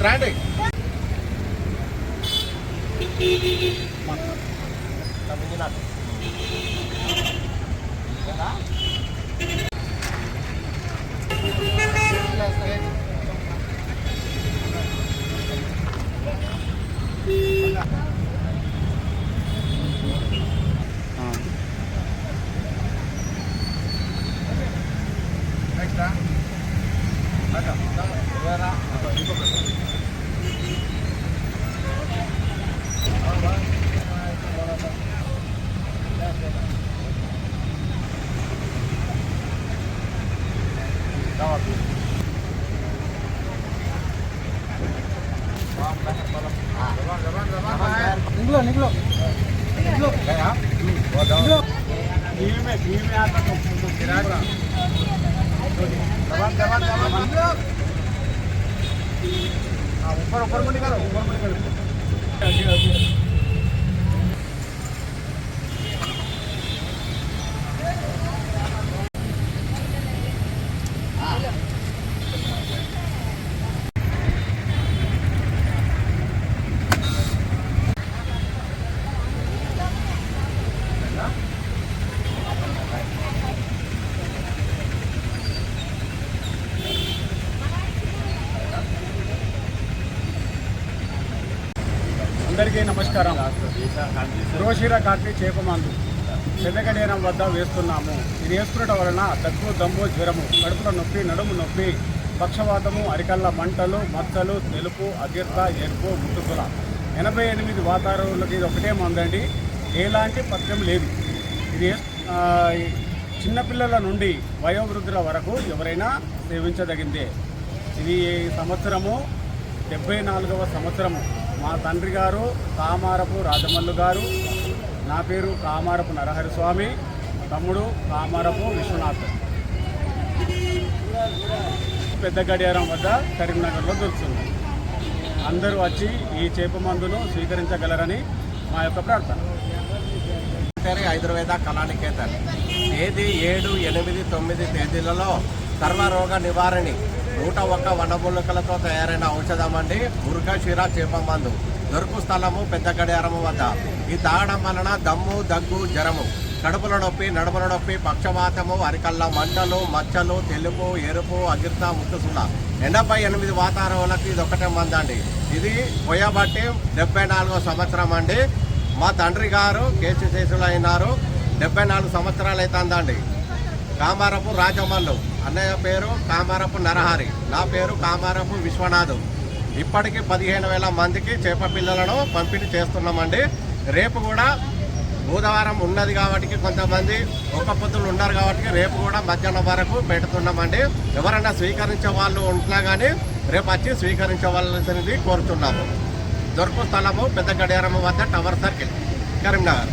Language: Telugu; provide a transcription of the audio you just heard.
రాండి. निकलो निकलो निकलो गया धीमे धीमे आता तो गिराज दबान दबान दबान ऊपर ऊपर को निकालो ऊपर को निकालो అందరికీ నమస్కారం. రోషిరా కార్తీ చేపమందు పెద్దగడేరం వద్ద వేస్తున్నాము. ఇది వేసుకునడం వలన దగ్గు, దమ్ము, జ్వరము, కడుపుల నొప్పి, నడుము నొప్పి, పక్షవాతము, అరికల్ల మంటలు, మచ్చలు, తెలుపు, అగిర్త, ఎరుపు, ముట్టుకుల 88 వాతావరణాలకి ఇది ఒకటే మందండి. ఎలాంటి పథ్యం లేదు. ఇది చిన్నపిల్లల నుండి వయోవృద్ధుల వరకు ఎవరైనా సేవించదగిందే. ఇది సంవత్సరము 74వ సంవత్సరము. మా తండ్రి గారు కామారపు రాజమల్లు గారు, నా పేరు కామారపు నరహరి స్వామి, తమ్ముడు కామారపు విశ్వనాథ్. పెద్ద గడియారం వద్ద కరీంనగర్లో దొరుకుతుంది. అందరూ వచ్చి ఈ చేప మందును స్వీకరించగలరని మా యొక్క ప్రార్థన. ఆయుర్వేద కళానికేతన్ తేదీ 7, 8, 9 తేదీలలో సర్వరోగ నివారణి 101 వనమూలికలతో తయారైన ఔషధం అండి. మురుగశిర చేపమందు దొరుకు స్థలము పెద్ద గడియారము వద్ద. ఈ తాగడం వలన దమ్ము, దగ్గు, జ్వరము, కడుపుల నొప్పి, నడుముల నొప్పి, పక్షవాతము, అరికల్ల మంటలు, మచ్చలు, తెలుపు, ఎరుపు, అగిర్త, ముట్టుసుల 88 వాతావరణాలకు ఇది ఒకటే మందండి. ఇది పోయబట్టి 74వ సంవత్సరం అండి. మా తండ్రి గారు కేశశేషులు అయినారు. 74 సంవత్సరాలు అవుతుందండి. కామారపు రాజమల్లు, అన్నయ్య పేరు కామారపు నరహరి, నా పేరు కామారపు విశ్వనాథ్. ఇప్పటికీ 15,000 మందికి చేప పిల్లలను పంపిణీ చేస్తున్నామండి. రేపు కూడా బుధవారం ఉన్నది కాబట్టి కొంతమంది ఒక్క పొద్దులు ఉన్నారు కాబట్టి రేపు కూడా మధ్యాహ్నం వరకు పెడుతున్నామండి. ఎవరైనా స్వీకరించే వాళ్ళు ఉంటున్నా కానీ రేపు వచ్చి స్వీకరించవలసినది కోరుతున్నాము. దొరుకు స్థలము పెద్ద గడియారము వద్ద టవర్ సర్కిల్, కరీంనగర్.